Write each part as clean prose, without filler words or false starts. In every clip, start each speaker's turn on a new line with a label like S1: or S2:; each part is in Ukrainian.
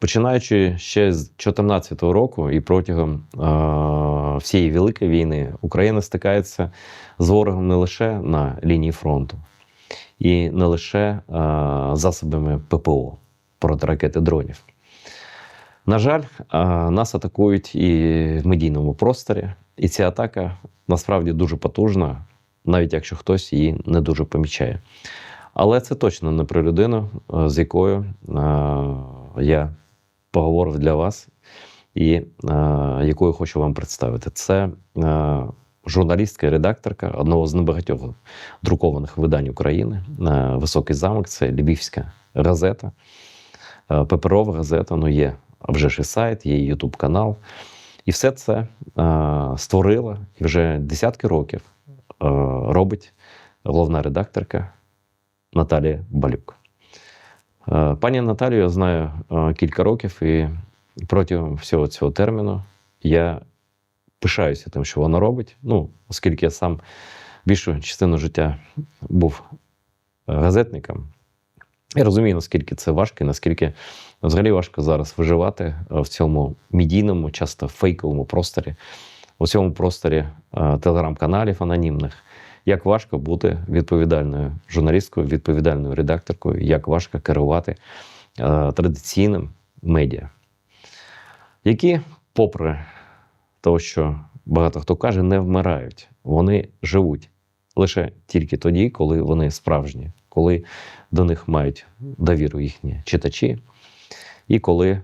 S1: Починаючи ще з 2014 року і протягом всієї Великої війни Україна стикається з ворогом не лише на лінії фронту і не лише засобами ППО, протиракети дронів. На жаль, нас атакують і в медійному просторі, і ця атака насправді дуже потужна, навіть якщо хтось її не дуже помічає. Але це точно не про людину, з якою я поговорив для вас і якою хочу вам представити. Це журналістка і редакторка одного з небагатьох друкованих видань України «Високий замок». Це львівська газета, паперова газета, є вже ж і сайт, є і YouTube-канал. І все це створила і вже десятки років робить головна редакторка Наталія Балюк. Пані Наталію я знаю кілька років, і протягом всього цього терміну я пишаюся тим, що вона робить. Оскільки я сам більшу частину життя був газетником, я розумію, наскільки це важко і наскільки взагалі важко зараз виживати в цьому медійному, часто фейковому просторі, у цьому просторі телеграм-каналів анонімних. Як важко бути відповідальною журналісткою, відповідальною редакторкою, як важко керувати традиційним медіа, які, попри те, що багато хто каже, не вмирають. Вони живуть лише тільки тоді, коли вони справжні, коли до них мають довіру їхні читачі і коли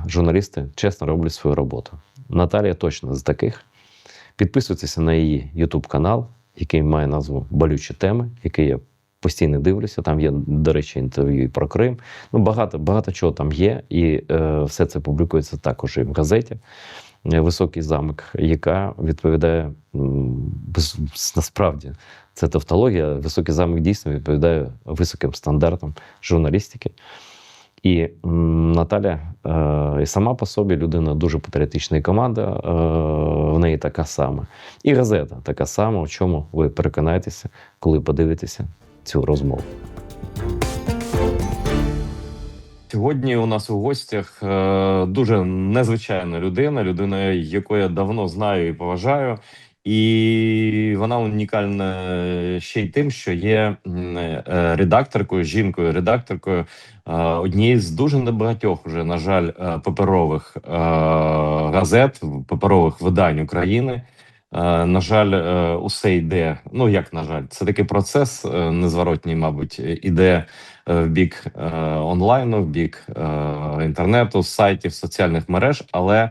S1: журналісти чесно роблять свою роботу. Наталія точно з таких. Підписуйтеся на її YouTube-канал, який має назву «Болючі теми», який я постійно дивлюся. Там є, до речі, інтерв'ю і про Крим. Багато чого там є, і все це публікується також і в газеті «Високий замок», яка відповідає, насправді, це тавтологія, «Високий замок» дійсно відповідає високим стандартам журналістики. І Наталя і сама по собі людина дуже патріотична, і команда в неї така сама. І газета така сама, у чому ви переконаєтеся, коли подивитеся цю розмову. Сьогодні у нас у гостях дуже незвичайна людина, яку я давно знаю і поважаю. І вона унікальна ще й тим, що є редакторкою, жінкою-редакторкою однієї з дуже небагатьох уже, на жаль, паперових газет, паперових видань України. На жаль, усе йде, як на жаль, це такий процес незворотній, мабуть, іде в бік онлайну, в бік інтернету, сайтів, соціальних мереж, але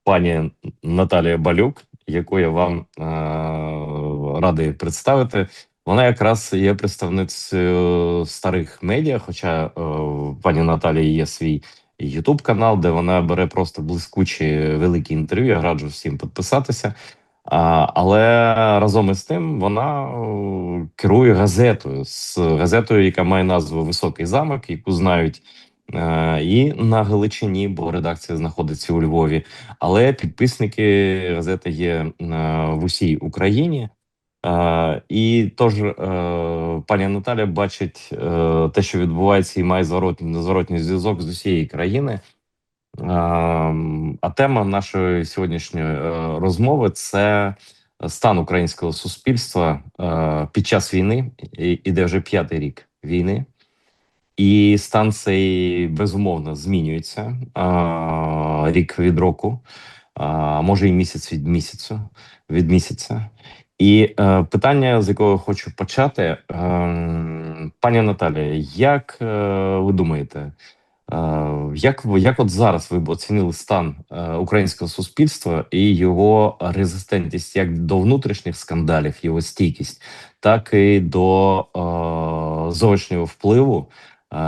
S1: пані Наталія Балюк, яку я вам радий представити, вона якраз є представницею старих медіа, хоча пані Наталії є свій YouTube-канал, де вона бере просто блискучі великі інтерв'ю, я раджу всім підписатися. Але разом із тим вона керує газетою, яка має назву «Високий замок», яку знають і на Галичині, бо редакція знаходиться у Львові, але підписники газети є в усій Україні. І тож пані Наталя бачить те, що відбувається, і має незворотній зв'язок з усієї країни. А тема нашої сьогоднішньої розмови – це стан українського суспільства під час війни, іде вже 5-й рік війни. І стан цей, безумовно, змінюється рік від року, може і місяць від місяця. І питання, з якого хочу почати, пані Наталія, як ви думаєте, як от зараз ви б оцінили стан українського суспільства і його резистентність як до внутрішніх скандалів, його стійкість, так і до зовнішнього впливу,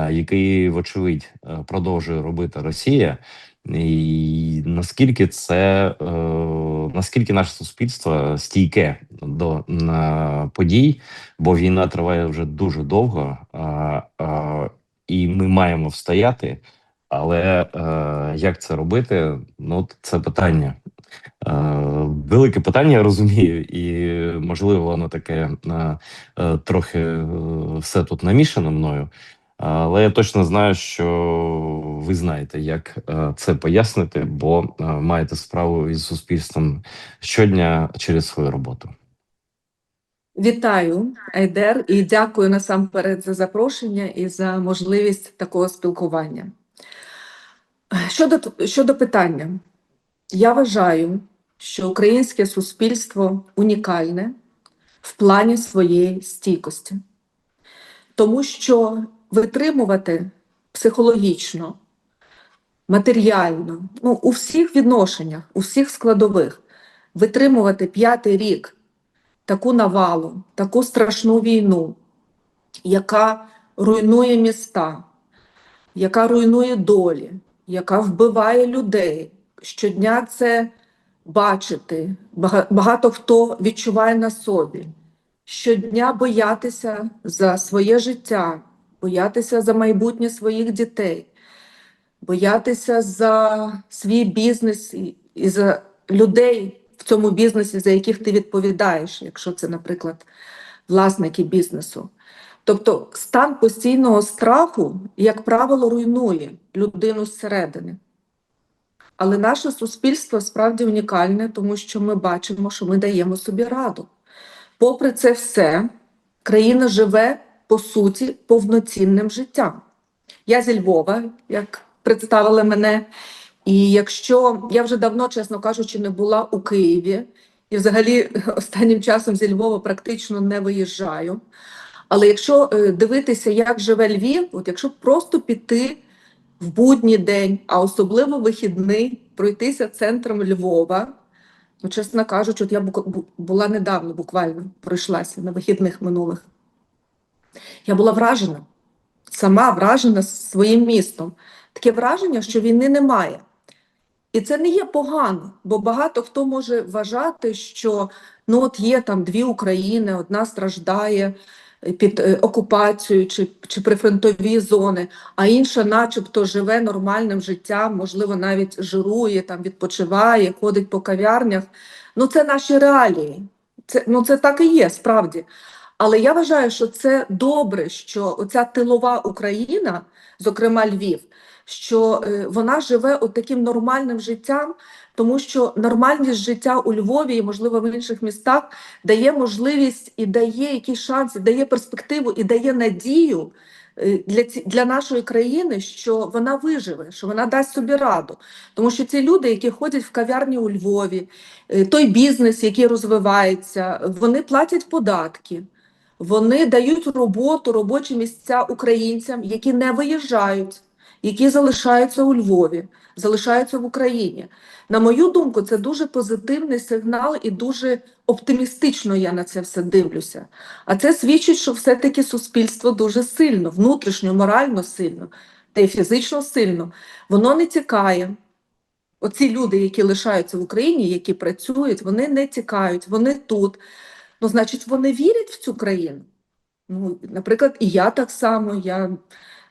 S1: який, вочевидь, продовжує робити Росія, і наскільки наше суспільство стійке до подій, бо війна триває вже дуже довго, і ми маємо встояти, але як це робити, це питання. Велике питання, я розумію, і можливо воно таке трохи все тут намішано мною. Але я точно знаю, що ви знаєте, як це пояснити, бо маєте справу із суспільством щодня через свою роботу.
S2: Вітаю, Айдер, і дякую насамперед за запрошення і за можливість такого спілкування. Щодо питання, я вважаю, що українське суспільство унікальне в плані своєї стійкості, тому що витримувати психологічно, матеріально, у всіх відношеннях, у всіх складових, витримувати 5-й рік таку навалу, таку страшну війну, яка руйнує міста, яка руйнує долі, яка вбиває людей. Щодня це бачити, багато хто відчуває на собі. Щодня боятися за своє життя, боятися за майбутнє своїх дітей, боятися за свій бізнес і за людей в цьому бізнесі, за яких ти відповідаєш, якщо це, наприклад, власники бізнесу. Тобто стан постійного страху, як правило, руйнує людину зсередини. Але наше суспільство справді унікальне, тому що ми бачимо, що ми даємо собі раду. Попри це все, країна живе, по суті, повноцінним життям. Я зі Львова, як представили мене, і якщо я вже давно, чесно кажучи, не була у Києві, і взагалі останнім часом зі Львова практично не виїжджаю, але якщо дивитися, як живе Львів, от якщо просто піти в будній день, а особливо вихідний, пройтися центром Львова, ну, чесно кажучи, от я була недавно, буквально пройшлася на вихідних минулих, я була вражена, сама вражена своїм містом. Таке враження, що війни немає. І це не є погано, бо багато хто може вважати, що ну от є там дві України, одна страждає під окупацією чи прифронтові зони, а інша начебто живе нормальним життям, можливо, навіть жирує, там, відпочиває, ходить по кав'ярнях. Ну це наші реалії. Це так і є, справді. Але я вважаю, що це добре, що оця тилова Україна, зокрема Львів, що вона живе от таким нормальним життям, тому що нормальність життя у Львові і, можливо, в інших містах дає можливість і дає якісь шанси, дає перспективу і дає надію для нашої країни, що вона виживе, що вона дасть собі раду. Тому що ці люди, які ходять в кав'ярні у Львові, той бізнес, який розвивається, вони платять податки. Вони дають роботу, робочі місця українцям, які не виїжджають, які залишаються у Львові, залишаються в Україні. На мою думку, це дуже позитивний сигнал і дуже оптимістично я на це все дивлюся. А це свідчить, що все-таки суспільство дуже сильно, внутрішньо, морально сильно, та й фізично сильно. Воно не тікає. Оці люди, які лишаються в Україні, які працюють, вони не тікають, вони тут. Ну, значить, вони вірять в цю країну. Ну, наприклад, і я так само. В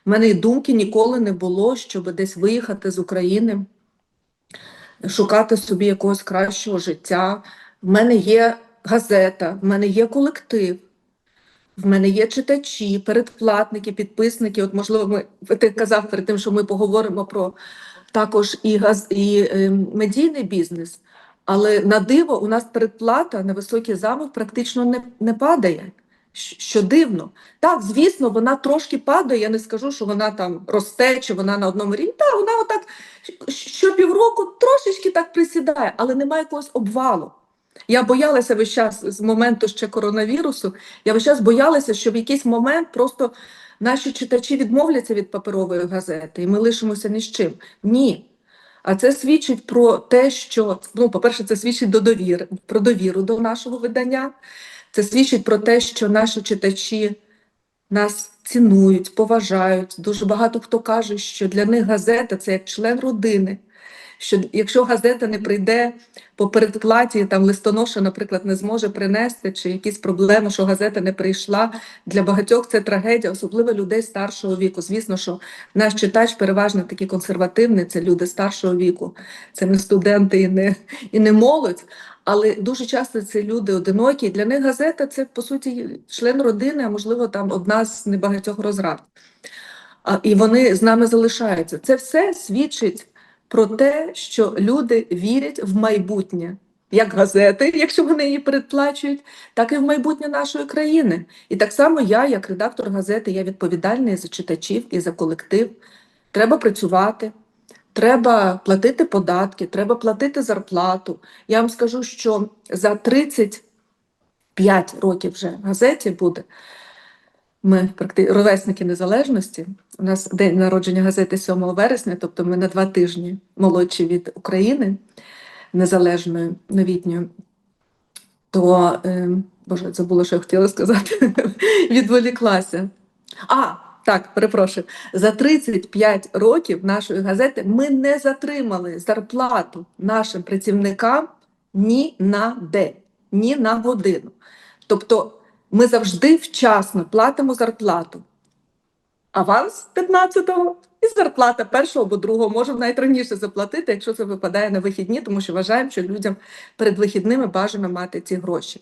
S2: мене і думки ніколи не було, щоб десь виїхати з України, шукати собі якогось кращого життя. В мене є газета, в мене є колектив, в мене є читачі, передплатники, підписники. От, можливо, ти казав перед тим, що ми поговоримо про також і медійний бізнес. Але на диво у нас передплата на високий замок практично не падає, що дивно. Так, звісно, вона трошки падає, я не скажу, що вона там росте, чи вона на одному рівні. Так, вона отак щопівроку трошечки так присідає, але немає якогось обвалу. Я боялася весь час з моменту ще коронавірусу, я весь час боялася, що в якийсь момент просто наші читачі відмовляться від паперової газети, і ми лишимося ні з чим. Ні. А це свідчить про те, що, ну, по-перше, це свідчить про довіру до нашого видання. Це свідчить про те, що наші читачі нас цінують, поважають. Дуже багато хто каже, що для них газета – це як член родини. Що якщо газета не прийде по передплаті, там листоноша, наприклад, не зможе принести, чи якісь проблеми, що газета не прийшла, для багатьох це трагедія, особливо людей старшого віку. Звісно, що наш читач переважно такий консервативний, це люди старшого віку, це не студенти і не молодь, але дуже часто це люди одинокі. Для них газета – це, по суті, член родини, а можливо, там одна з небагатьох розрад. і вони з нами залишаються. Це все свідчить про те, що люди вірять в майбутнє. Як газети, якщо вони її передплачують, так і в майбутнє нашої країни. І так само я, як редактор газети, я відповідальний за читачів і за колектив. Треба працювати, треба платити податки, треба платити зарплату. Я вам скажу, що за 35 років вже газеті буде. Ми ровесники незалежності. У нас день народження газети 7 вересня, тобто ми на 2 тижні молодші від України незалежної, новітньої. То, боже, забула, що я хотіла сказати, відволіклася. Так, перепрошую. За 35 років нашої газети ми не затримали зарплату нашим працівникам ні на день, ні на годину. Тобто ми завжди вчасно платимо зарплату. Аванс 15-го і зарплата 1-го або 2-го. Можемо навіть раніше заплатити, якщо це випадає на вихідні, тому що вважаємо, що людям перед вихідними бажано мати ці гроші.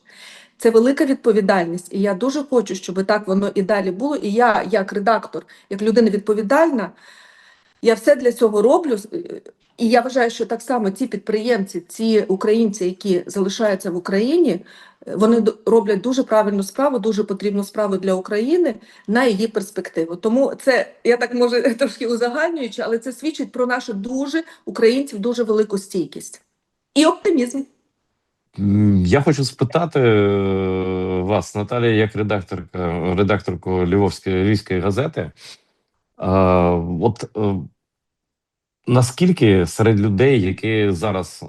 S2: Це велика відповідальність, і я дуже хочу, щоб так воно і далі було. І я, як редактор, як людина відповідальна, я все для цього роблю. І я вважаю, що так само ці підприємці, ці українці, які залишаються в Україні, вони роблять дуже правильну справу, дуже потрібну справу для України на її перспективу. Тому це, я так може трошки узагальнюючи, але це свідчить про нашу українців, дуже велику стійкість і оптимізм.
S1: Я хочу спитати вас, Наталія, як редакторку Львівської газети. Наскільки серед людей, які зараз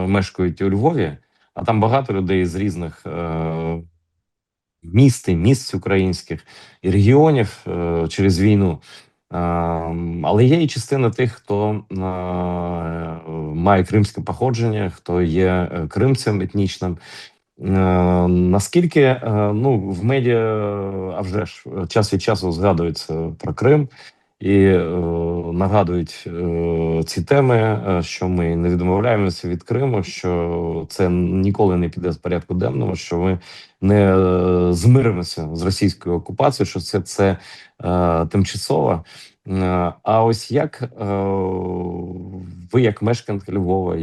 S1: мешкають у Львові, а там багато людей з різних місць українських і регіонів через війну, але є і частина тих, хто має кримське походження, хто є кримцем етнічним. Наскільки в медіа, а вже ж час від часу згадується про Крим і нагадують ці теми, що ми не відмовляємося від Криму, що це ніколи не піде з порядку денного, що ми не змиримося з російською окупацією, що це тимчасово. А ось як ви, як мешканка Львова,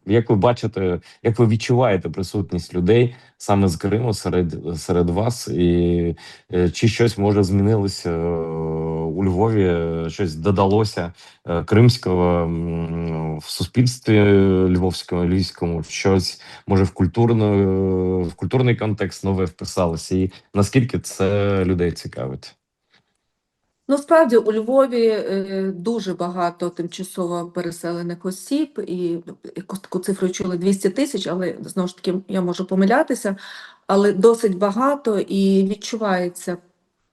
S1: як ви бачите, як ви відчуваєте присутність людей саме з Криму серед вас, і чи щось може змінилося у Львові, щось додалося кримського в суспільстві львівському, щось може в культурний контекст нове вписалося, і наскільки це людей цікавить?
S2: Ну, справді, у Львові дуже багато тимчасово переселених осіб, і якусь таку цифру чули 200 тисяч, але, знову ж таки, я можу помилятися, але досить багато і відчувається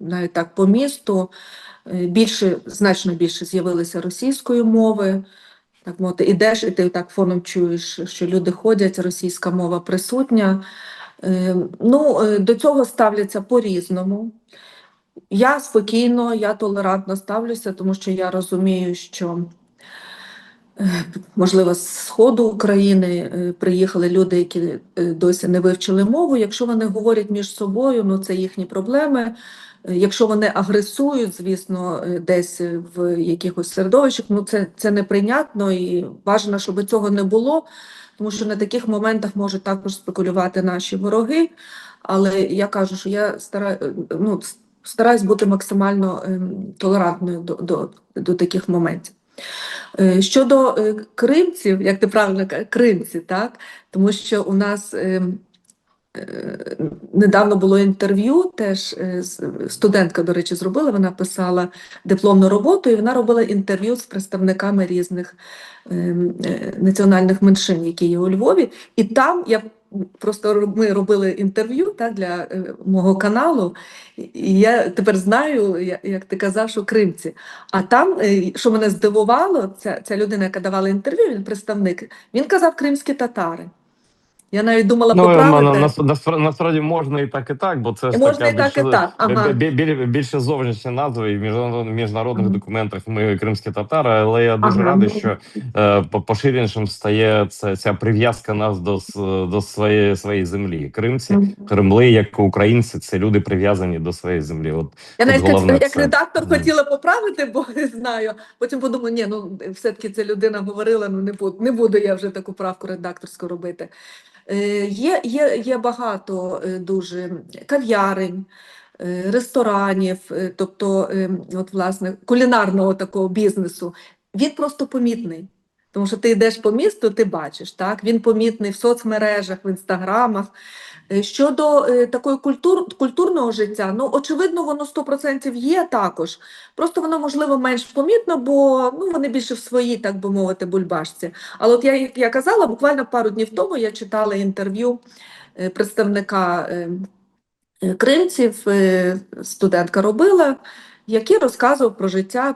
S2: навіть так по місту. Значно більше з'явилися російської мови. Так мовити, ідеш, і ти так фоном чуєш, що люди ходять, російська мова присутня. До цього ставляться по-різному. Я спокійно, я толерантно ставлюся, тому що я розумію, що, можливо, з сходу України приїхали люди, які досі не вивчили мову. Якщо вони говорять між собою, це їхні проблеми. Якщо вони агресують, звісно, десь в якихось середовищах, це неприйнятно і бажано, щоб цього не було, тому що на таких моментах можуть також спекулювати наші вороги. Але я кажу, що я стараюсь бути максимально толерантною до таких моментів. Щодо кримців, як ти правильно кажеш, кримці, так? Тому що у нас недавно було інтерв'ю, теж студентка, до речі, зробила, вона писала дипломну роботу, і вона робила інтерв'ю з представниками різних національних меншин, які є у Львові. І там ми робили інтерв'ю для мого каналу, і я тепер знаю, як ти казав, що кримці. А там, що мене здивувало, ця людина, яка давала інтерв'ю, він представник, він казав кримські татари. Я навіть думала
S1: Ну,
S2: поправити.
S1: насправді можна і так, бо це ж
S2: Можна
S1: така
S2: і так, і так. Ага.
S1: більше зовнішня назва, і в міжнародних
S2: Ага.
S1: документах ми кримські татари, але я дуже
S2: Ага.
S1: радий, що поширенішим стає ця прив'язка нас до своєї землі. Кримці,
S2: Мгм.
S1: кремли, як українці, це люди прив'язані до своєї землі. От
S2: Я
S1: тут
S2: навіть
S1: головне
S2: як
S1: це.
S2: редактор хотіла поправити, бо не знаю. Потім подумала, ні, ну все-таки ця людина говорила, ну не буду я вже таку правку редакторську робити. Є багато дуже кав'ярень, ресторанів, тобто от, власне, кулінарного такого бізнесу. Він просто помітний. Тому що ти йдеш по місту, ти бачиш, так? Він помітний в соцмережах, в інстаграмах. Щодо такої культурного життя, ну, очевидно, воно 100% є також. Просто воно, можливо, менш помітно, бо ну, вони більше в своїй, так би мовити, бульбашці. Але от як я казала, буквально пару днів тому я читала інтерв'ю представника кримців, студентка робила, який розказував про життя,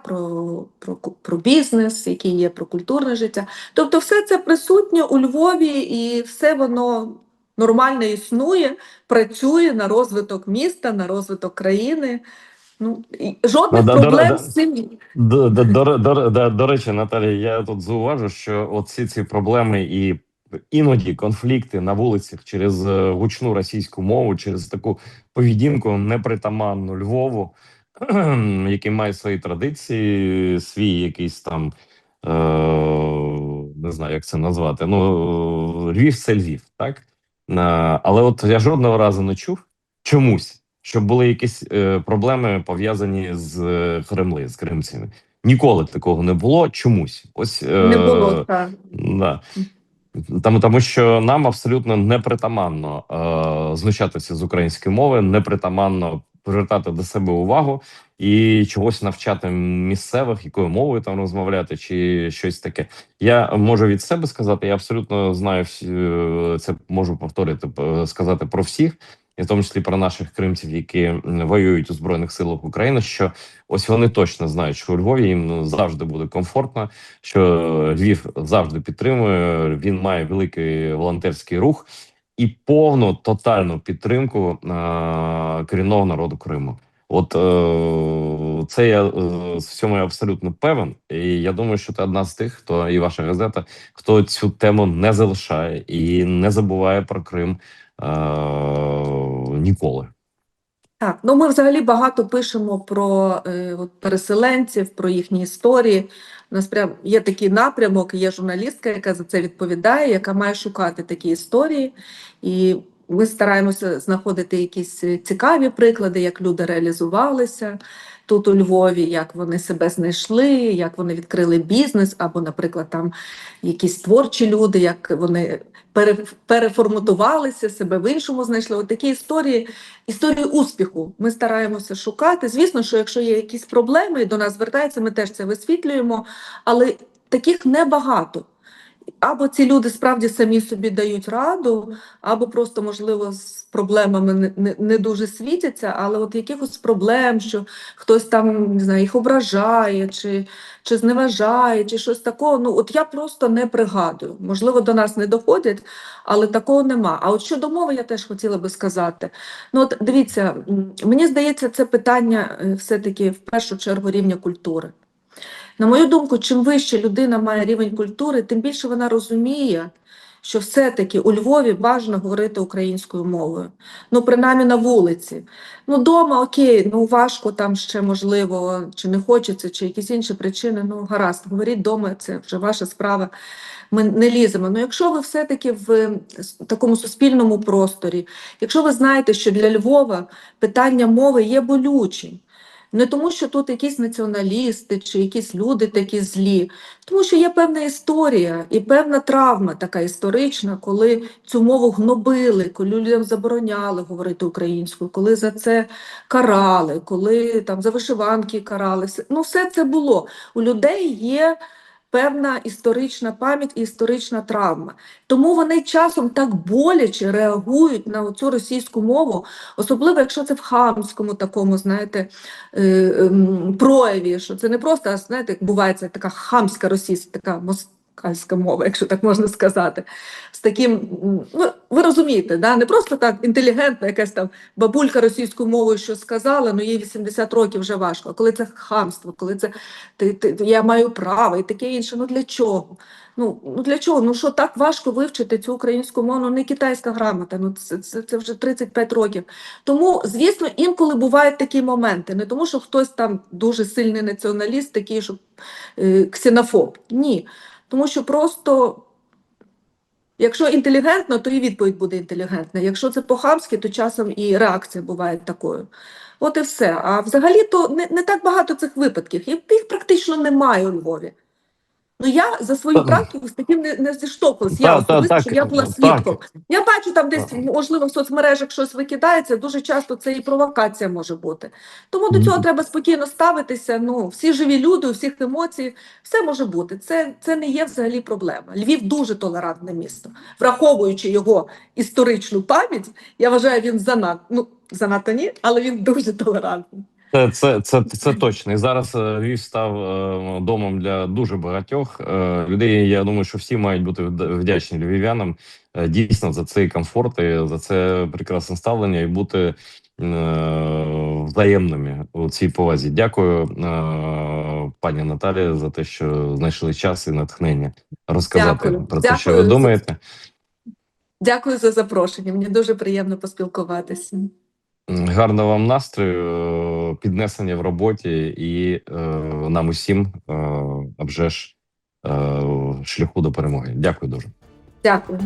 S2: про бізнес, який є, про культурне життя. Тобто все це присутнє у Львові і все воно нормально існує, працює на розвиток міста, на розвиток країни. Ну, і
S1: Ну,
S2: жодних проблем з цим.
S1: До речі, Наталія, я тут зауважу, що оці ці проблеми і іноді конфлікти на вулицях через гучну російську мову, через таку поведінку непритаманну Львову, який має свої традиції, свій якийсь там не знаю, як це назвати. Ну, Львів це Львів, так? Але от я жодного разу не чув чомусь, щоб були якісь проблеми пов'язані з Кремли, з кримцями. Ніколи такого не було чомусь. Ось
S2: Не було так.
S1: да. Тому що нам абсолютно непритаманно знущатися з української мови, непритаманно привертати до себе увагу і чогось навчати місцевих, якою мовою там розмовляти, чи щось таке. Я можу від себе сказати, я абсолютно знаю це, можу повторити, сказати про всіх, і в тому числі про наших кримців, які воюють у Збройних силах України, що ось вони точно знають, що у Львові їм завжди буде комфортно, що Львів завжди підтримує, він має великий волонтерський рух і повну тотальну підтримку корінного народу Криму. От це я в цьому я абсолютно певен. І я думаю, що ти одна з тих, хто і ваша газета, хто цю тему не залишає і не забуває про Крим ніколи.
S2: Так, ну ми взагалі багато пишемо про от переселенців, про їхні історії. У нас прям є такий напрямок, є журналістка, яка за це відповідає, яка має шукати такі історії. І ми стараємося знаходити якісь цікаві приклади, як люди реалізувалися тут у Львові, як вони себе знайшли, як вони відкрили бізнес, або, наприклад, там якісь творчі люди, як вони переформатувалися, себе в іншому знайшли. От такі історії успіху ми стараємося шукати. Звісно, що якщо є якісь проблеми, до нас звертаються, ми теж це висвітлюємо, але таких небагато. Або ці люди справді самі собі дають раду, або просто, можливо, з проблемами не дуже світяться, але от якихось проблем, що хтось там, не знаю, їх ображає, чи зневажає, чи щось такого, ну от я просто не пригадую. Можливо, до нас не доходять, але такого нема. А от щодо мови я теж хотіла би сказати. Ну от дивіться, мені здається, це питання все-таки в першу чергу рівня культури. На мою думку, чим вище людина має рівень культури, тим більше вона розуміє, що все-таки у Львові бажано говорити українською мовою. Ну, принаймні на вулиці. Ну, дома, окей, ну важко там ще, можливо, чи не хочеться, чи якісь інші причини, ну гаразд, говоріть дома, це вже ваша справа, ми не ліземо. Ну, якщо ви все-таки в такому суспільному просторі, якщо ви знаєте, що для Львова питання мови є болючим, не тому, що тут якісь націоналісти чи якісь люди такі злі, тому що є певна історія і певна травма така історична, коли цю мову гнобили, коли людям забороняли говорити українською, коли за це карали, коли там за вишиванки карали. Ну, все це було. У людей є певна історична пам'ять і історична травма. Тому вони часом так боляче реагують на цю російську мову, особливо якщо це в хамському такому, знаєте, прояві, що це не просто, знаєте, як буває, це така хамська російська, така кальська мова, якщо так можна сказати, з таким, ну, ви розумієте, да? Не просто так інтелігентна якась там бабулька російською мовою що сказала, ну їй 80 років вже важко. А коли це хамство, коли це я маю право і таке інше, ну для чого? Ну для чого? Ну що так важко вивчити цю українську мову? Ну не китайська грамота, ну це вже 35 років. Тому, звісно, інколи бувають такі моменти. Не тому, що хтось там дуже сильний націоналіст, такий, що ксенофоб. Ні. Тому що просто, якщо інтелігентно, то і відповідь буде інтелігентна. Якщо це по-хамськи, то часом і реакція буває такою. От і все. А взагалі-то не так багато цих випадків. Їх практично немає у Львові. Ну, я за свою практику з таким не зіштовхувалась. Я особисто, щоб я була свідком. Я бачу там десь, можливо, в соцмережах щось викидається, дуже часто це і провокація може бути. Тому до цього треба спокійно ставитися. Ну, всі живі люди, у всіх емоцій, все може бути. Це не є взагалі проблема. Львів дуже толерантне місто. Враховуючи його історичну пам'ять, я вважаю, він занадто ні, але він дуже толерантний.
S3: Це точно. І зараз Львів став домом для дуже багатьох людей. Я думаю, що всі мають бути вдячні львів'янам дійсно за цей комфорт і за це прекрасне ставлення і бути взаємними у цій повазі. Дякую, пані Наталі, за те, що знайшли час і натхнення розказати про те, що ви думаєте.
S2: Дякую за запрошення. Мені дуже приємно поспілкуватися.
S3: Гарного вам настрою, піднесення в роботі і нам усім, а вже ж, шляху до перемоги. Дякую дуже.
S2: Дякую.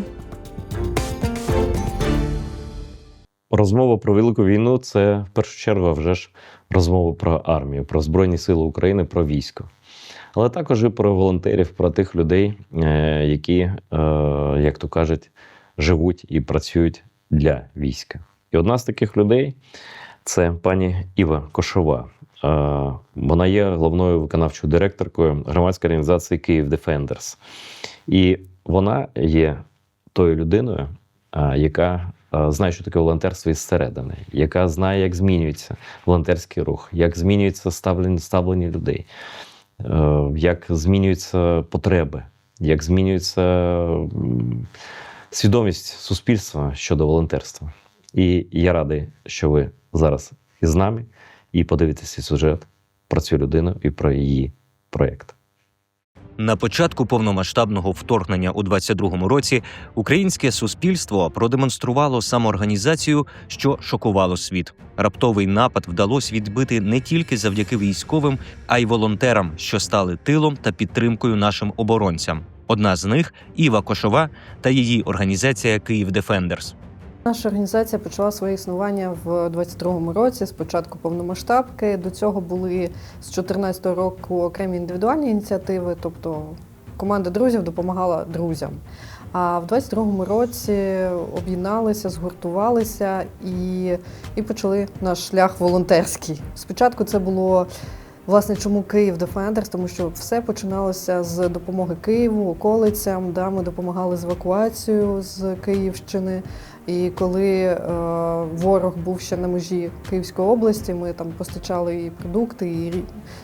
S1: Розмова про Велику війну – це в першу чергу вже ж розмова про армію, про Збройні Сили України, про військо. Але також і про волонтерів, про тих людей, які, як то кажуть, живуть і працюють для війська. І одна з таких людей – це пані Іва Кошова. Вона є головною виконавчою директоркою громадської організації «Київ Defenders». І вона є тою людиною, яка знає, що таке волонтерство із середини, яка знає, як змінюється волонтерський рух, як змінюється ставлення людей, як змінюються потреби, як змінюється свідомість суспільства щодо волонтерства. І я радий, що ви зараз із нами і подивитеся сюжет про цю людину і про її проєкт.
S4: На початку повномасштабного вторгнення у 22-му році українське суспільство продемонструвало самоорганізацію, що шокувало світ. Раптовий напад вдалося відбити не тільки завдяки військовим, а й волонтерам, що стали тилом та підтримкою нашим оборонцям. Одна з них – Іва Кошова та її організація «Київ Defenders».
S5: Наша організація почала своє існування в 22-му році, з початку повномасштабки. До цього були з 14-го року окремі індивідуальні ініціативи, тобто команда друзів допомагала друзям. А в 22-му році об'єдналися, згуртувалися і почали наш шлях волонтерський. Спочатку це було, власне, чому Київ Defenders, тому що все починалося з допомоги Києву, околицям, ми допомагали з евакуацією з Київщини. І коли ворог був ще на межі Київської області, ми там постачали і продукти,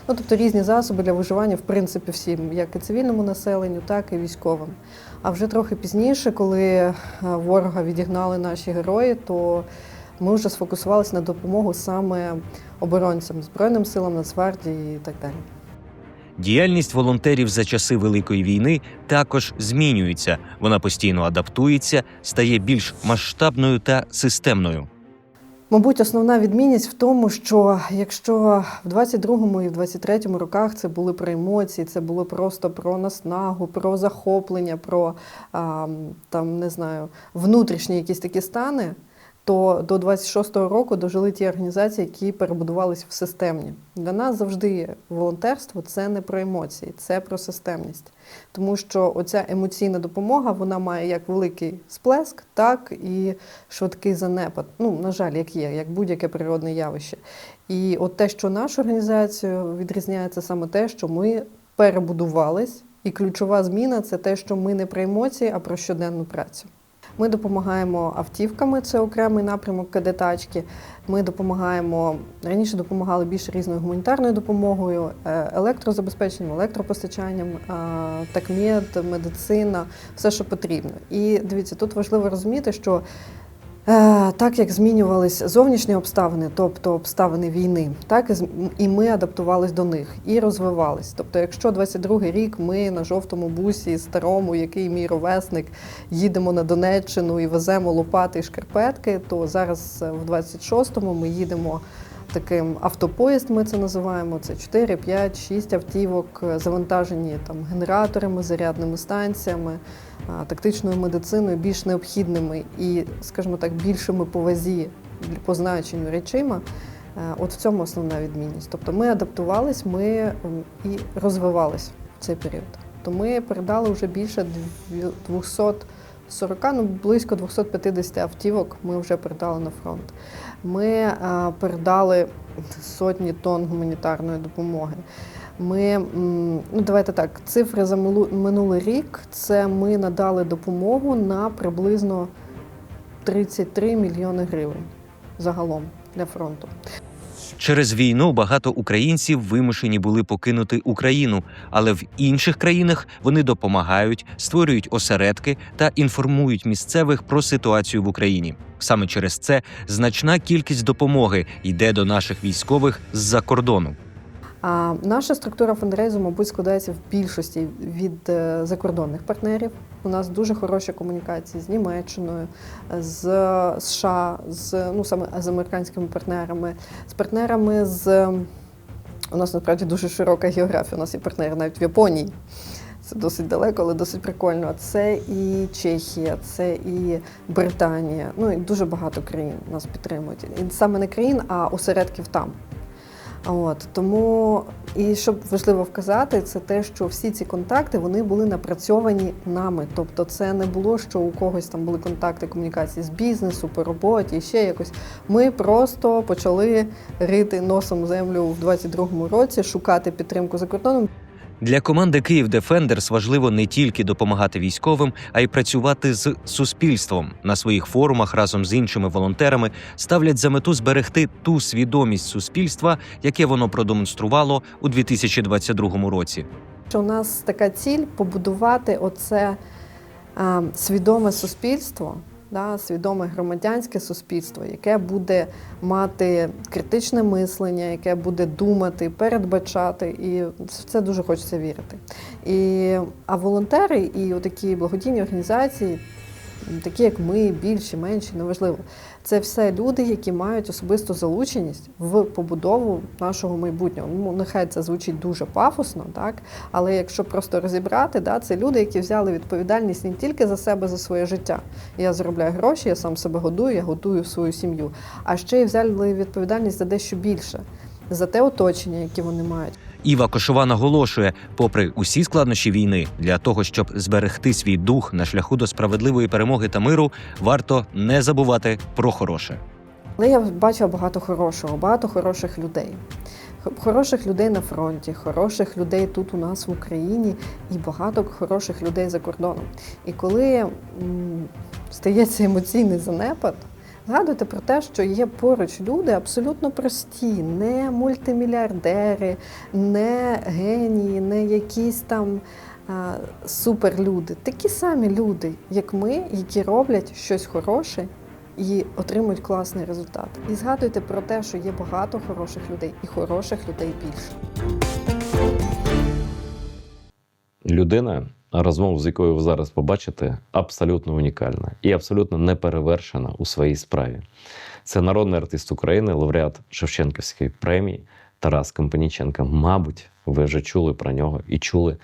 S5: тобто різні засоби для виживання, в принципі, всім, як і цивільному населенню, так і військовим. А вже трохи пізніше, коли ворога відігнали наші герої, то ми вже сфокусувалися на допомогу саме оборонцям, Збройним силам, Нацгвардії і так далі.
S4: Діяльність волонтерів за часи Великої війни також змінюється. Вона постійно адаптується, стає більш масштабною та системною.
S5: Мабуть, основна відмінність в тому, що якщо в 22-му і в 23-му роках це були про емоції, це було просто про наснагу, про захоплення, про внутрішні якісь такі стани, то до 26-го року дожили ті організації, які перебудувалися в системні. Для нас завжди волонтерство – це не про емоції, це про системність. Тому що оця емоційна допомога, вона має як великий сплеск, так і швидкий занепад. На жаль, як будь-яке природне явище. І от те, що нашу організацію відрізняє, це саме те, що ми перебудувались, і ключова зміна – це те, що ми не про емоції, а про щоденну працю. Ми допомагаємо автівками, це окремий напрямок КД-тачки. Ми допомагаємо, раніше допомагали більше різною гуманітарною допомогою, електрозабезпеченням, електропостачанням, такмед, медицина, все, що потрібно. І дивіться, тут важливо розуміти, що так як змінювалися зовнішні обставини, тобто обставини війни, так і ми адаптувались до них і розвивались. Тобто, якщо 22-й рік ми на жовтому бусі старому, який мій ровесник, їдемо на Донеччину і веземо лопати і шкарпетки, то зараз в 26-му ми їдемо таким автопоїзд, ми це називаємо. Це 4, 5, 6 автівок, завантажені там генераторами, зарядними станціями, тактичною медициною, більш необхідними і, скажімо так, більшими по вазі, по значенню речима. От в цьому основна відмінність. Тобто ми адаптувались, ми і розвивались в цей період. То ми передали вже більше 240, близько 250 автівок ми вже передали на фронт. Ми передали сотні тонн гуманітарної допомоги. Ми, давайте так, цифри за минулий рік, це ми надали допомогу на приблизно 33 мільйони гривень загалом для фронту.
S4: Через війну багато українців вимушені були покинути Україну, але в інших країнах вони допомагають, створюють осередки та інформують місцевих про ситуацію в Україні. Саме через це значна кількість допомоги йде до наших військових з-за кордону.
S5: А наша структура фандрейзу, мабуть, складається в більшості від закордонних партнерів. У нас дуже хороші комунікації з Німеччиною, з США, саме з американськими партнерами, з партнерами у нас насправді дуже широка географія, у нас є партнери навіть в Японії. Це досить далеко, але досить прикольно. Це і Чехія, це і Британія, і дуже багато країн нас підтримують. І саме не країн, а осередків там. Тому, і щоб важливо вказати, це те, що всі ці контакти, вони були напрацьовані нами. Тобто це не було, що у когось там були контакти, комунікації з бізнесу, по роботі, ще якось. Ми просто почали рити носом землю в 22-му році, шукати підтримку за кордоном.
S4: Для команди «Київ Дефендерс» важливо не тільки допомагати військовим, а й працювати з суспільством. На своїх форумах разом з іншими волонтерами ставлять за мету зберегти ту свідомість суспільства, яке воно продемонструвало у 2022 році.
S5: У нас така ціль – побудувати оце свідоме суспільство, свідоме громадянське суспільство, яке буде мати критичне мислення, яке буде думати, передбачати, і в це дуже хочеться вірити. А волонтери і такі благодійні організації, такі як ми, більші, менші, неважливо, це все люди, які мають особисту залученість в побудову нашого майбутнього. Нехай це звучить дуже пафосно, так? Але якщо просто розібрати, це люди, які взяли відповідальність не тільки за себе, за своє життя. Я заробляю гроші, я сам себе годую, я годую свою сім'ю. А ще й взяли відповідальність за дещо більше, за те оточення, яке вони мають.
S4: Іва Кошова наголошує, попри усі складнощі війни, для того, щоб зберегти свій дух на шляху до справедливої перемоги та миру, варто не забувати про хороше.
S5: Але я бачила багато хорошого, багато хороших людей. Хороших людей на фронті, хороших людей тут у нас в Україні і багато хороших людей за кордоном. І коли стається емоційний занепад, згадуйте про те, що є поруч люди абсолютно прості, не мультимільярдери, не генії, не якісь там суперлюди. Такі самі люди, як ми, які роблять щось хороше і отримують класний результат. І згадуйте про те, що є багато хороших людей і хороших людей більше.
S1: Людина, розмову з якою ви зараз побачите, абсолютно унікальна і абсолютно неперевершена у своїй справі. Це народний артист України, лауреат Шевченківської премії Тарас Компанійченко. Мабуть, ви вже чули про нього і чули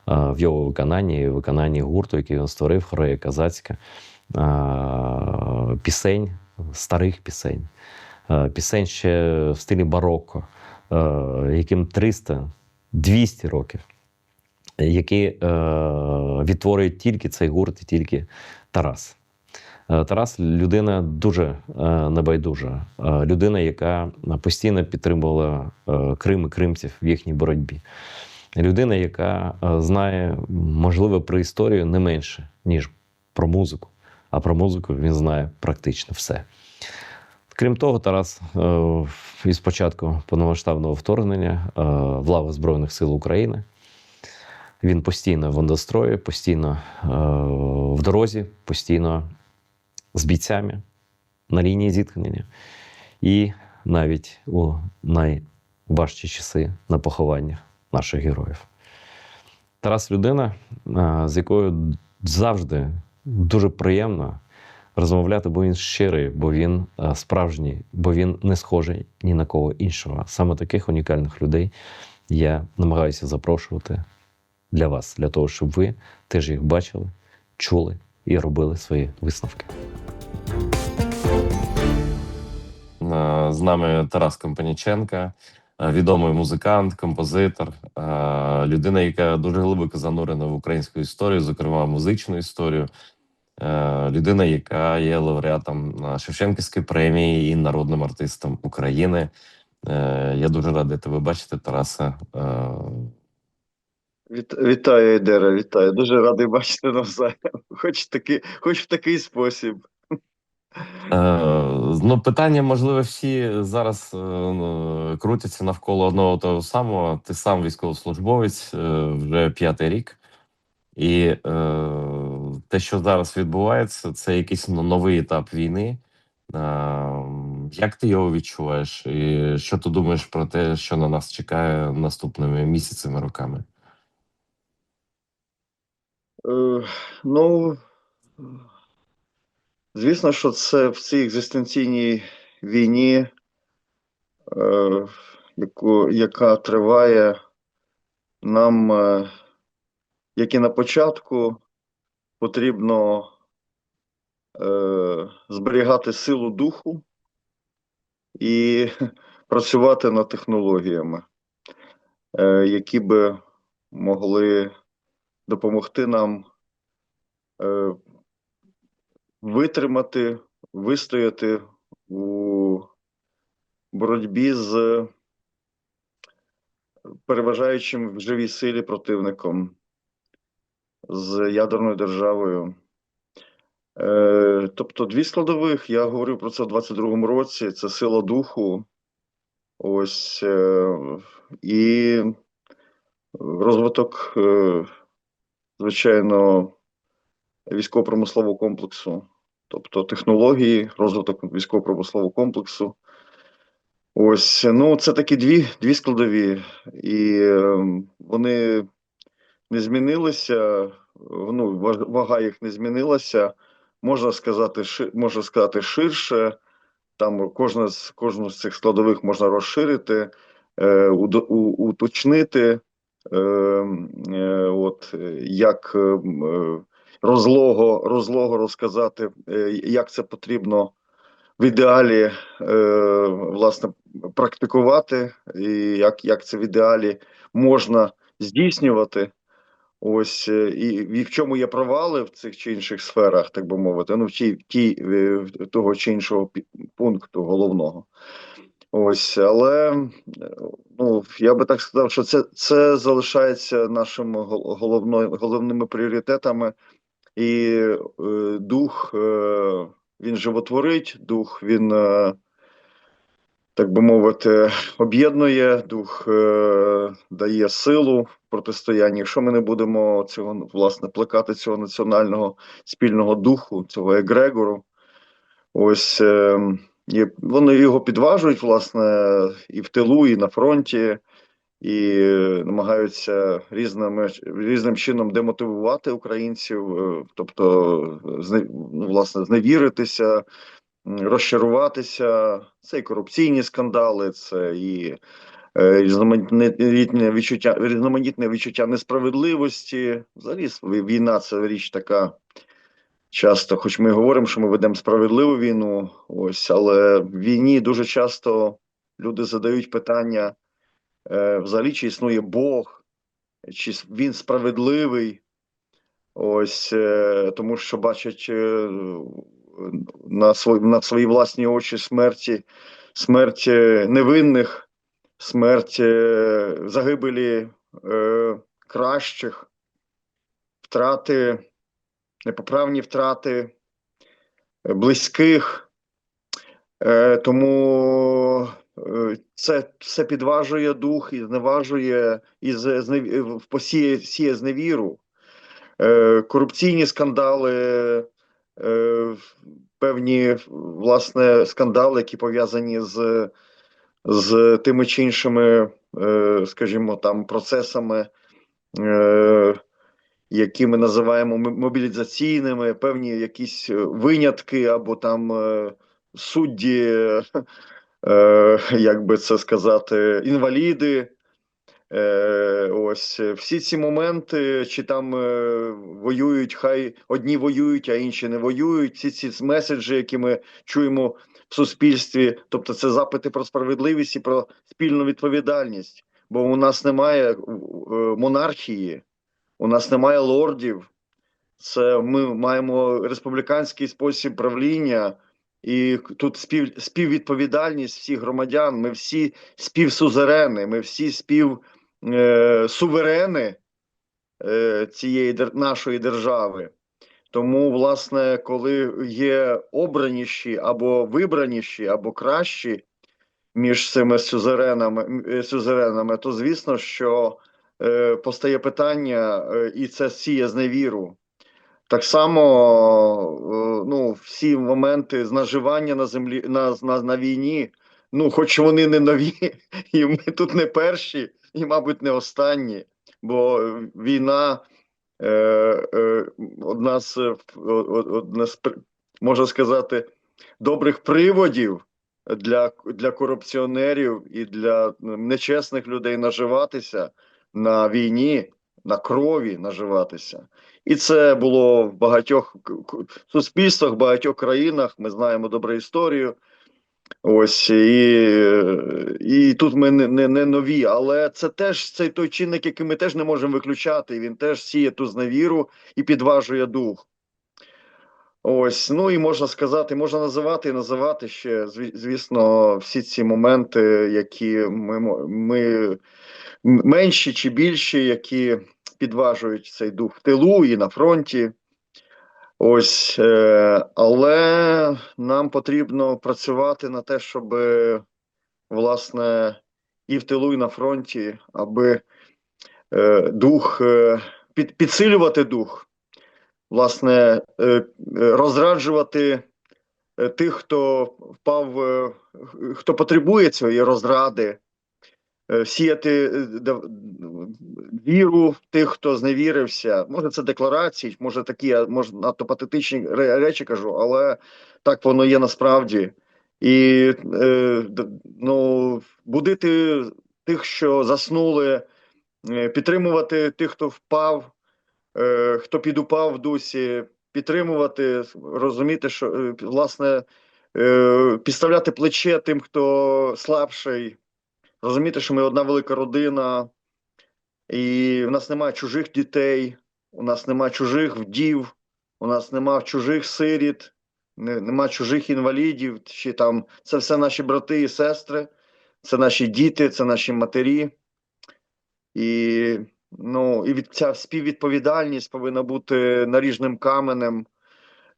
S1: в його виконанні гурту, який він створив, хорея козацька, пісень, старих пісень, пісень ще в стилі бароко, яким 300-200 років, які відтворюють тільки цей гурт і тільки Тарас. Тарас – людина дуже небайдужа, людина, яка постійно підтримувала Крим і кримців в їхній боротьбі. Людина, яка знає, можливо, про історію не менше, ніж про музику, а про музику він знає практично все. Крім того, Тарас із початку повномасштабного вторгнення в лави Збройних сил України. Він постійно в індустрої, постійно в дорозі, постійно з бійцями на лінії зіткнення. І навіть у найважчі часи на похованнях наших героїв. Тарас – людина, з якою завжди дуже приємно розмовляти, бо він щирий, бо він справжній, бо він не схожий ні на кого іншого. Саме таких унікальних людей я намагаюся запрошувати для вас, для того, щоб ви теж їх бачили, чули і робили свої висновки.
S3: З нами Тарас Компаніченко, відомий музикант, композитор, людина, яка дуже глибоко занурена в українську історію, зокрема музичну історію. Людина, яка є лауреатом Шевченківської премії і народним артистом України. Я дуже радий тебе бачити, Тараса.
S6: Вітаю, Ейдере, вітаю. Дуже радий бачити навзаєм. Хоч в такий спосіб.
S3: Ну, питання, можливо, всі зараз крутяться навколо одного того самого. Ти сам військовослужбовець, вже 5-й рік. І те, що зараз відбувається, це якийсь новий етап війни. Як ти його відчуваєш? І що ти думаєш про те, що на нас чекає наступними місяцями, роками?
S6: Ну, звісно, що це в цій екзистенційній війні, яка триває, нам, як і на початку, потрібно зберігати силу духу і працювати над технологіями, які би могли допомогти нам витримати, вистояти у боротьбі з переважаючим в живій силі противником, з ядерною державою. Тобто дві складових, я говорив про це в 22-му році, це сила духу, ось, і розвиток, звичайно, військово-промислового комплексу, тобто технології, розвиток військово-промислового комплексу. Ось, ну, це такі дві складові, і вони не змінилися, ну, вага їх не змінилася, можна сказати ширше, там кожну з цих складових можна розширити, уточнити, як розлого розказати, як це потрібно в ідеалі, власне, практикувати, і як це в ідеалі можна здійснювати. Ось, і в чому є провали в цих чи інших сферах, так би мовити, ну, в того чи іншого пункту головного. Ось, але, ну, я би так сказав, що це залишається нашими головними пріоритетами, і дух, він животворить, дух, він, так би мовити, об'єднує, дух дає силу в протистоянні. Якщо ми не будемо цього, власне, плекати цього національного спільного духу, цього егрегору, ось, і вони його підважують, власне, і в тилу, і на фронті, і намагаються різним чином демотивувати українців, тобто, власне, зневіритися, розчаруватися. Це і корупційні скандали, це і різноманітне відчуття несправедливості. Взагалі, війна – це річ така часто, хоч ми говоримо, що ми ведемо справедливу війну, ось, але в війні дуже часто люди задають питання, взагалі, чи існує Бог, чи він справедливий, ось, тому що бачать на свої власні очі смерть невинних, смерть загибелі кращих, втрати, непоправні втрати, близьких. Тому це все підважує дух і зневажує, і сіє зневіру. Корупційні скандали, певні, власне, скандали, які пов'язані з тими чи іншими, скажімо, там, процесами, які ми називаємо мобілізаційними, певні якісь винятки або там судді, як би це сказати, інваліди. Ось всі ці моменти, чи там воюють, хай одні воюють, а інші не воюють. Всі ці меседжі, які ми чуємо в суспільстві, тобто це запити про справедливість і про спільну відповідальність. Бо у нас немає монархії, у нас немає лордів. Це ми маємо республіканський спосіб правління, і тут співвідповідальність всіх громадян. Ми всі співсузерени, ми всі суверени цієї нашої держави. Тому, власне, коли є обраніші або вибраніші, або кращі між цими сюзеренами, то звісно, що постає питання, і це сіє зневіру. Так само, ну, всі моменти з наживання на землі, на війні, ну, хоч вони не нові, і ми тут не перші, і, мабуть, не останні, бо війна одна з, можна сказати, добрих приводів для корупціонерів і для нечесних людей наживатися на війні, на крові наживатися. І це було в багатьох суспільствах, в багатьох країнах. Ми знаємо добру історію. Ось, і тут ми не нові, але це теж той чинник, який ми теж не можемо виключати. Він теж сіє ту зневіру і підважує дух. Ось, ну і можна сказати, можна називати і називати ще, звісно, всі ці моменти, які ми менші чи більші, які підважують цей дух в тилу і на фронті. Ось, але нам потрібно працювати на те, щоб, власне, і в тилу, і на фронті, аби дух, підсилювати дух, власне, розраджувати тих, хто впав, хто потребує цієї розради, сіяти віру в тих, хто зневірився. Може, це декларації, може такі, може надто патетичні речі кажу, але так воно є насправді. І ну, будити тих, що заснули, підтримувати тих, хто впав, хто підупав в дусі, підтримувати, розуміти, що, власне, підставляти плече тим, хто слабший, розуміти, що ми одна велика родина, і в нас немає чужих дітей, у нас немає чужих вдів, у нас немає чужих сиріт, немає чужих інвалідів, чи там це все наші брати і сестри, це наші діти, це наші матері. І, ну, і ця співвідповідальність повинна бути наріжним каменем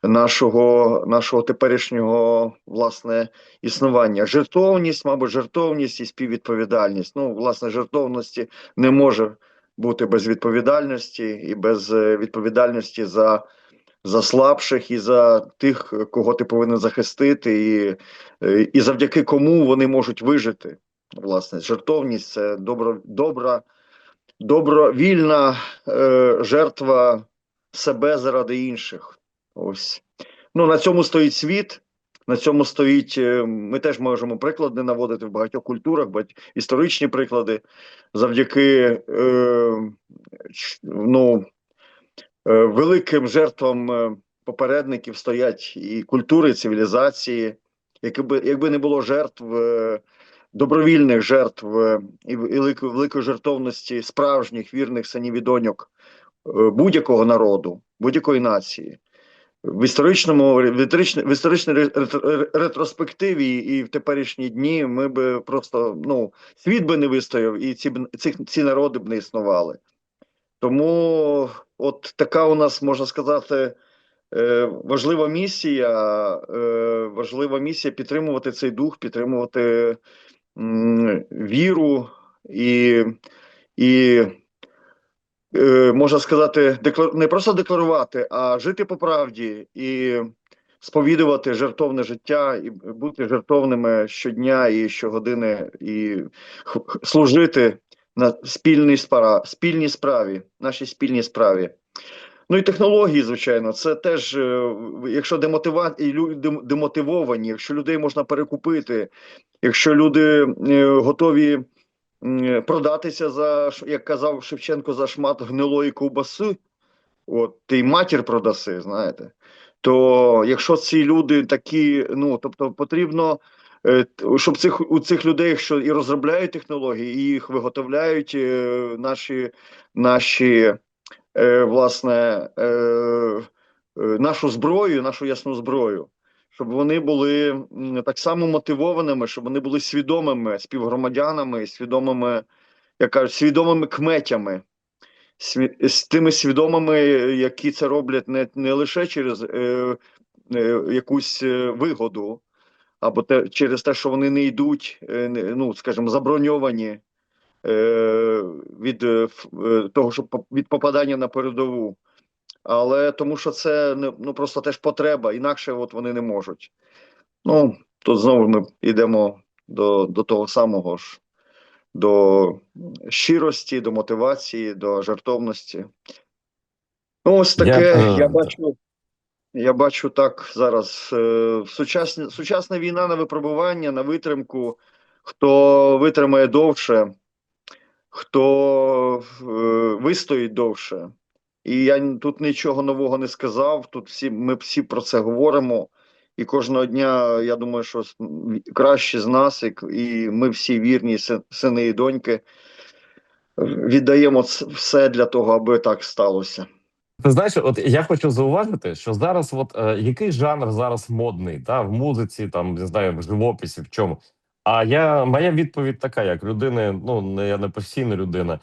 S6: нашого теперішнього, власне, існування. Жертовність, мабуть, жертовність і співвідповідальність. Ну, власне, жертовності не може бути без відповідальності і без відповідальності за слабших і за тих, кого ти повинен захистити, і завдяки кому вони можуть вижити. Власне, жертовність – це добровільна жертва себе заради інших. Ось. Ну, на цьому стоїть світ, на цьому стоїть, ми теж можемо приклади наводити в багатьох культурах, історичні приклади, завдяки великим жертвам попередників стоять і культури, і цивілізації. Якби не було жертв, добровільних жертв і великої жертовності справжніх вірних синів і доньок будь-якого народу, будь-якої нації, в історичній ретроспективі і в теперішні дні ми би просто, ну, світ би не вистояв, і ці народи б не існували. Тому от така у нас, можна сказати, важлива місія підтримувати цей дух, підтримувати віру і можна сказати, не просто декларувати, а жити по правді і сповідувати жертовне життя, і бути жертовними щодня і щогодини, і служити на спільній справі, нашій спільній справі. Ну і технології, звичайно, це теж, якщо демотивовані, якщо людей можна перекупити, якщо люди готові продатися за, як казав Шевченко, за шмат гнилої ковбаси, от, ти й матір продаси, знаєте, то якщо ці люди такі, ну, тобто потрібно, щоб у цих людей, що і розробляють технології, і їх виготовляють наші власне, нашу зброю, нашу ясну зброю, щоб вони були так само мотивованими, щоб вони були свідомими співгромадянами, свідомими, як кажуть, свідомими кметями, з тими свідомими, які це роблять не лише через якусь вигоду, або через те, що вони не йдуть, ну, скажімо, заброньовані від того, щоб від попадання на передову, але тому що це ну просто теж потреба, інакше от вони не можуть. Ну, тут знову ми йдемо до того самого ж, до щирості, до мотивації, до жертовності. Ну, ось таке, я бачу так зараз, сучасна війна на випробування, на витримку, хто витримає довше, хто вистоїть довше. І я тут нічого нового не сказав, тут ми всі про це говоримо, і кожного дня, я думаю, що кращі з нас, і ми всі вірні сини і доньки, віддаємо все для того, аби так сталося.
S3: Ти знаєш, от я хочу зауважити, що зараз, який жанр зараз модний, в музиці, там, не знаю, в живописі, в чому. Моя відповідь така, як людини, я не професійна людина.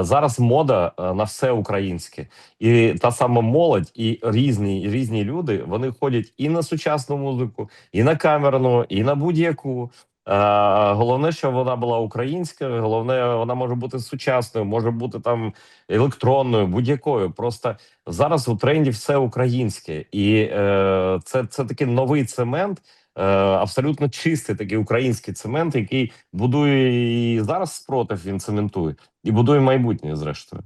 S3: Зараз мода на все українське. І та сама молодь, і різні люди, вони ходять і на сучасну музику, і на камерну, і на будь-яку. Головне, що вона була українська, головне, вона може бути сучасною, може бути там електронною, будь-якою. Просто зараз у тренді все українське. І це такий новий цемент, абсолютно чистий такий український цемент, який будує і зараз спротив, він цементує, і будує майбутнє, зрештою.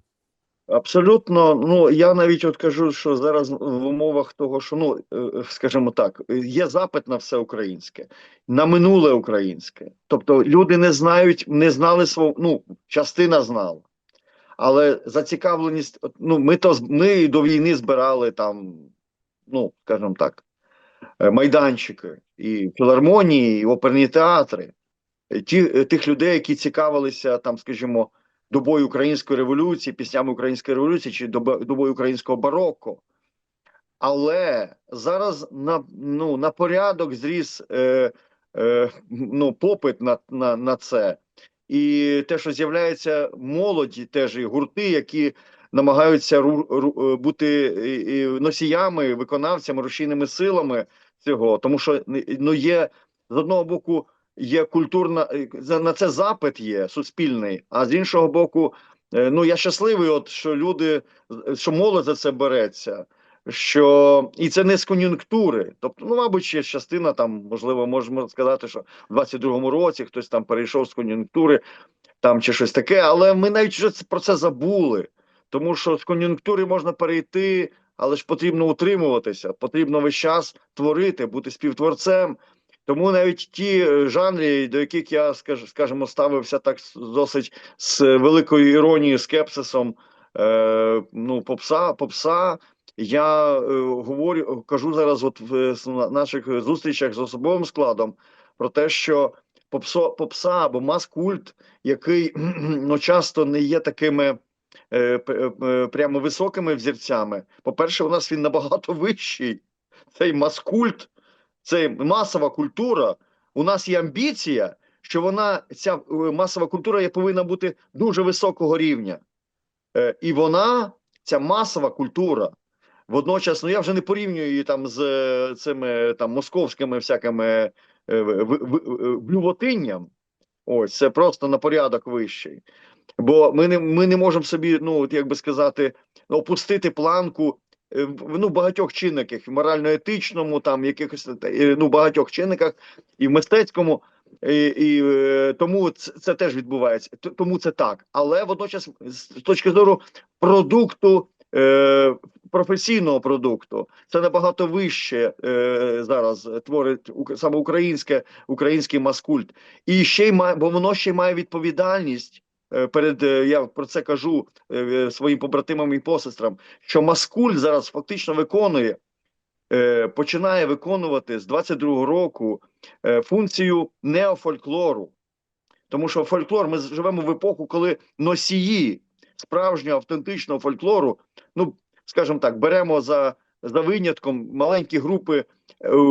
S6: Абсолютно, ну я навіть от кажу, що зараз в умовах того, що скажімо так, є запит на все українське, на минуле українське. Тобто люди не знали свого, частина знала, але зацікавленість, ми до війни збирали там, скажімо так, майданчики, і філармонії, і оперні театри, тих людей, які цікавилися там, скажімо, добою української революції, піснями української революції чи добою українського бароко. Але зараз на порядок зріс попит на це. І те, що з'являється молоді, теж і гурти, які намагаються бути носіями, виконавцями, рушійними силами цього. Тому що є, з одного боку, є культурна, на це запит є суспільний, а з іншого боку, я щасливий, що молодь за це береться, і це не з кон'юнктури. Тобто, мабуть, ще частина там, можливо, можемо сказати, що в 22-му році хтось там перейшов з кон'юнктури, там чи щось таке, але ми навіть вже про це забули, тому що з кон'юнктури можна перейти, але ж потрібно утримуватися, потрібно весь час творити, бути співтворцем. Тому навіть ті жанри, до яких я, скажімо, ставився так досить з великою іронією, скепсисом, попса, я кажу зараз в наших зустрічах з особовим складом про те, що попса або мас-культ, який часто не є такими прямо високими взірцями. По-перше, у нас він набагато вищий, цей мас-культ. Це масова культура. У нас є амбіція, що ця масова культура повинна бути дуже високого рівня. І ця масова культура, Водночас, ну я вже не порівнюю її там з цими там московськими всякими блювотинням. Ось це просто на порядок вищий. Бо ми не можемо собі, ну от як би сказати, опустити планку в багатьох чинниках, в морально-етичному, там якихось багатьох чинниках, і в мистецькому, тому це теж відбувається. Тому це так. Але водночас, з точки зору продукту, професійного продукту, це набагато вище зараз творить саме український маскульт. І ще й має, бо воно ще й має відповідальність. Я про це кажу своїм побратимам і посестрам, що маскуль зараз фактично починає виконувати з 22-го року функцію неофольклору. Тому що фольклор, ми живемо в епоху, коли носії справжнього автентичного фольклору, ну, скажімо так, беремо за винятком маленькі групи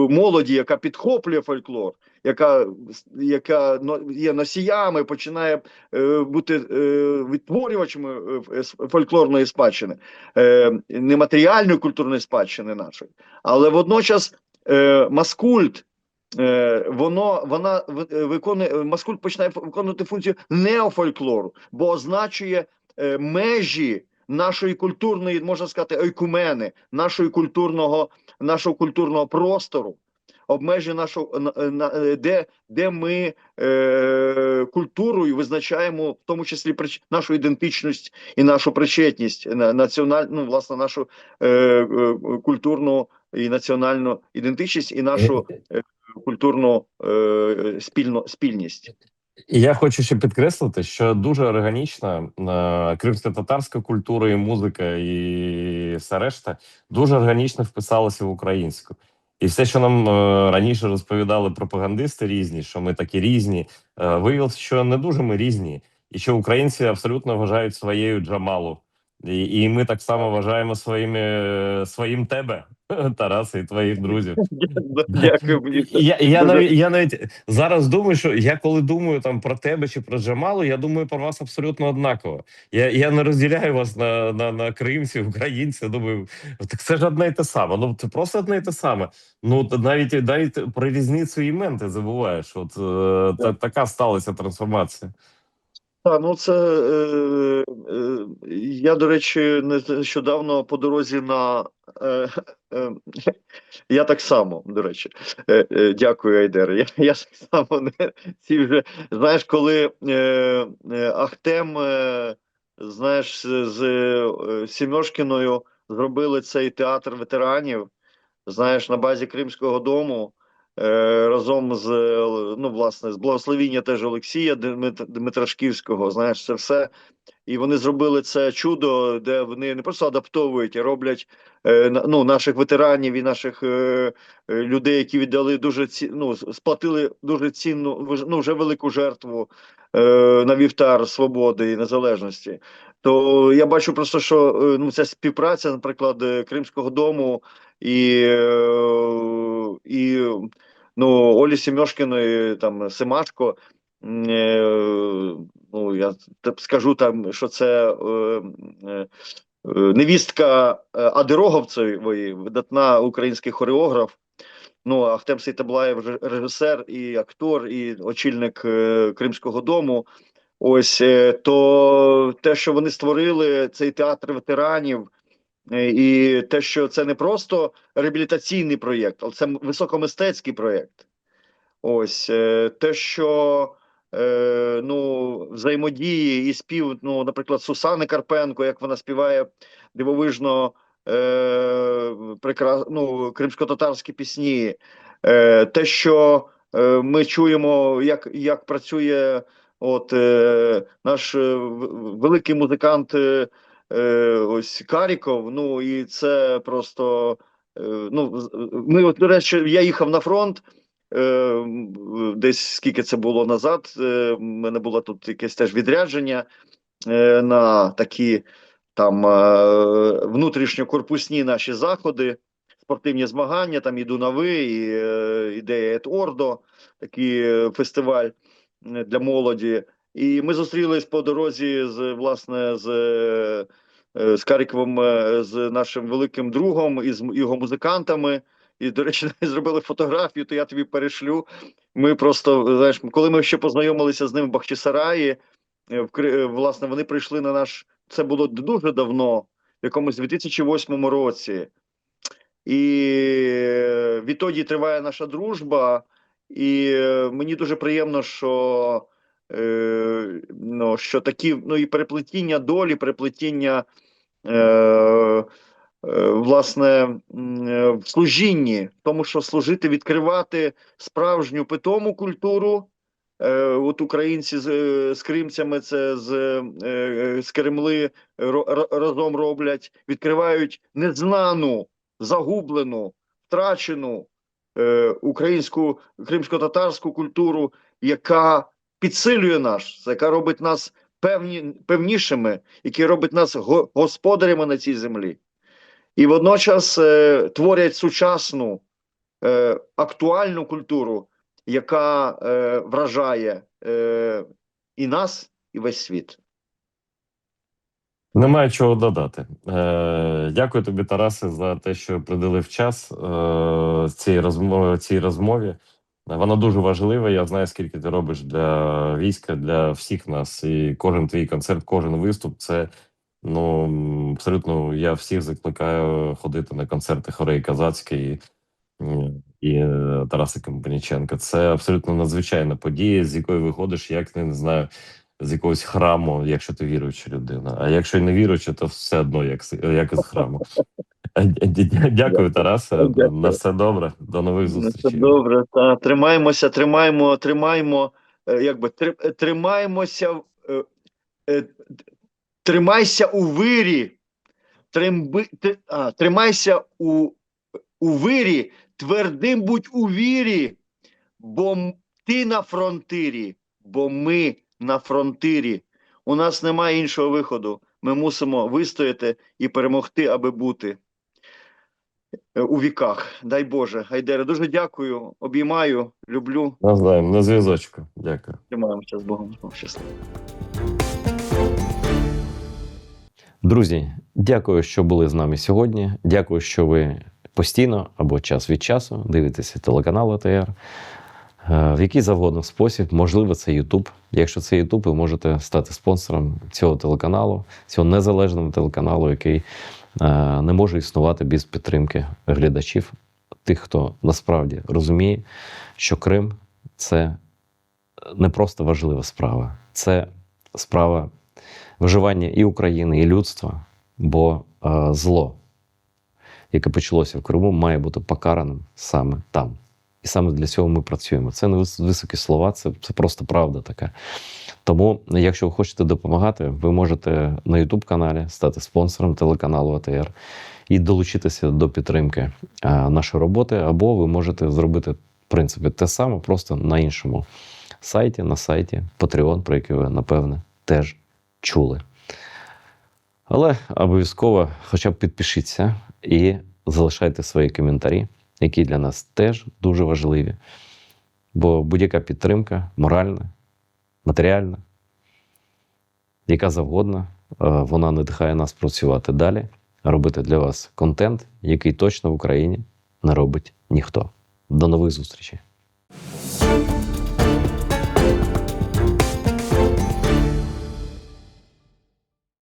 S6: молоді, яка підхоплює фольклор, яка є носіями, починає бути відтворювачами фольклорної спадщини, нематеріальної культурної спадщини нашої. Але водночас маскульт, маскульт починає виконувати функцію неофольклору, бо означує межі нашої культурної, можна сказати, ойкумени, нашого культурного простору, обмежі нашого, де ми культурою визначаємо, в тому числі нашу ідентичність і нашу причетність, власне, нашу культурну і національну ідентичність і нашу культурну спільність.
S3: І я хочу ще підкреслити, що дуже органічна кримсько-татарська культура і музика, і все решта дуже органічно вписалася в українську. І все, що нам раніше розповідали пропагандисти різні, що ми такі різні, виявилося, що не дуже ми різні, і що українці абсолютно вважають своєю Джамалу. І ми так само вважаємо своїм тебе, Тарасе, і твоїх друзів.
S6: Дякую.
S3: Я навіть зараз думаю, що я коли думаю там про тебе чи про Джамалу, я думаю про вас абсолютно однаково. Я не розділяю вас на кримців, українців. Думаю, так це ж одне й те саме. Ну це просто одне й те саме. Ну навіть про різницю імен ти забуваєш. От така сталася трансформація.
S6: Так, ну це я, до речі, нещодавно по дорозі я так само, до речі, дякую, Айдер. Я так само ці вже, знаєш, коли Ахтем, знаєш, з Сімьошкіною зробили цей театр ветеранів, знаєш, на базі Кримського дому, разом з, власне, з благословіння теж Олексія Дмитрашківського, знаєш, це все. І вони зробили це чудо, де вони не просто адаптовують, а роблять наших ветеранів і наших людей, які віддали сплатили дуже цінну, вже велику жертву на вівтар свободи і незалежності. То я бачу просто, що ця співпраця, наприклад, Кримського дому і Олі Сімьошкіної, там Семашко. Я скажу там, що це невістка Адироговцевої, видатна український хореограф. Ахтем Сейтаблаєв режисер і актор, і очільник Кримського дому. Ось то те, що вони створили цей театр ветеранів, і те, що це не просто реабілітаційний проєкт, але це високомистецький проєкт. Ось те, що взаємодії і спів, наприклад, Сусани Карпенко, як вона співає дивовижно кримсько-татарські пісні, те, що ми чуємо, як працює наш великий музикант ось Каріков, і це просто до речі, я їхав на фронт. Десь скільки це було назад, в мене було тут якесь теж відрядження на такі там внутрішньокорпусні наші заходи, спортивні змагання, там і Дунави, і ідея Ет-Ордо, такий фестиваль для молоді. І ми зустрілись по дорозі з з Каріковим, з нашим великим другом і з його музикантами. І, до речі, зробили фотографію, то я тобі перешлю. Ми просто, знаєш, коли ми ще познайомилися з ним в Бахчисараї, власне, вони прийшли на наш, це було дуже давно, в якомусь 2008 році. І відтоді триває наша дружба, і мені дуже приємно, що такі, і переплетіння долі, переплетіння власне, в служінні, тому що служити, відкривати справжню питому культуру. От українці з кримцями це з Кремли разом роблять, відкривають незнану, загублену, втрачену українську, кримсько-татарську культуру, яка підсилює нас, яка робить нас певнішими, яка робить нас господарями на цій землі. І водночас творять сучасну, актуальну культуру, яка вражає і нас, і весь світ.
S3: Немає чого додати. Дякую тобі, Тарасе, за те, що приділив час цій розмові. Вона дуже важлива. Я знаю, скільки ти робиш для війська, для всіх нас. І кожен твій концерт, кожен виступ – це абсолютно, я всіх закликаю ходити на концерти Хорей Казацької і Тараса Компаніченка. Це абсолютно надзвичайна подія, з якої виходиш, як не знаю, з якогось храму, якщо ти віруюча людина. А якщо не віруюча, то все одно як із храму. Дякую, Тарасе.
S6: Дякую.
S3: На все добре. До нових зустрічей.
S6: Все добре. Та тримаємося, тримайся у вирі. Тримайся у вирі, твердим будь у вірі, бо ти на фронтирі, бо ми на фронтирі. У нас немає іншого виходу. Ми мусимо вистояти і перемогти, аби бути у віках. Дай Боже. Гайдере, дуже дякую, обіймаю, люблю.
S3: Навзаєм, на зв'язочку. Дякую.
S6: Тримаємося з Богом. Щасливо.
S1: Друзі, дякую, що були з нами сьогодні. Дякую, що ви постійно або час від часу дивитеся телеканал АТR. В який завгодно спосіб, можливо, це YouTube. Якщо це YouTube, ви можете стати спонсором цього телеканалу, цього незалежного телеканалу, який не може існувати без підтримки глядачів, тих, хто насправді розуміє, що Крим – це не просто важлива справа, це справа виживання і України, і людства, бо зло, яке почалося в Криму, має бути покараним саме там. І саме для цього ми працюємо. Це не високі слова, це просто правда така. Тому, якщо ви хочете допомагати, ви можете на YouTube-каналі стати спонсором телеканалу АТР і долучитися до підтримки нашої роботи, або ви можете зробити, в принципі, те саме, просто на іншому сайті, на сайті Patreon, про який ви, напевне, теж чули. Але обов'язково хоча б підпишіться і залишайте свої коментарі, які для нас теж дуже важливі. Бо будь-яка підтримка, моральна, матеріальна, яка завгодно, вона надихає нас працювати далі, робити для вас контент, який точно в Україні не робить ніхто. До нових зустрічей!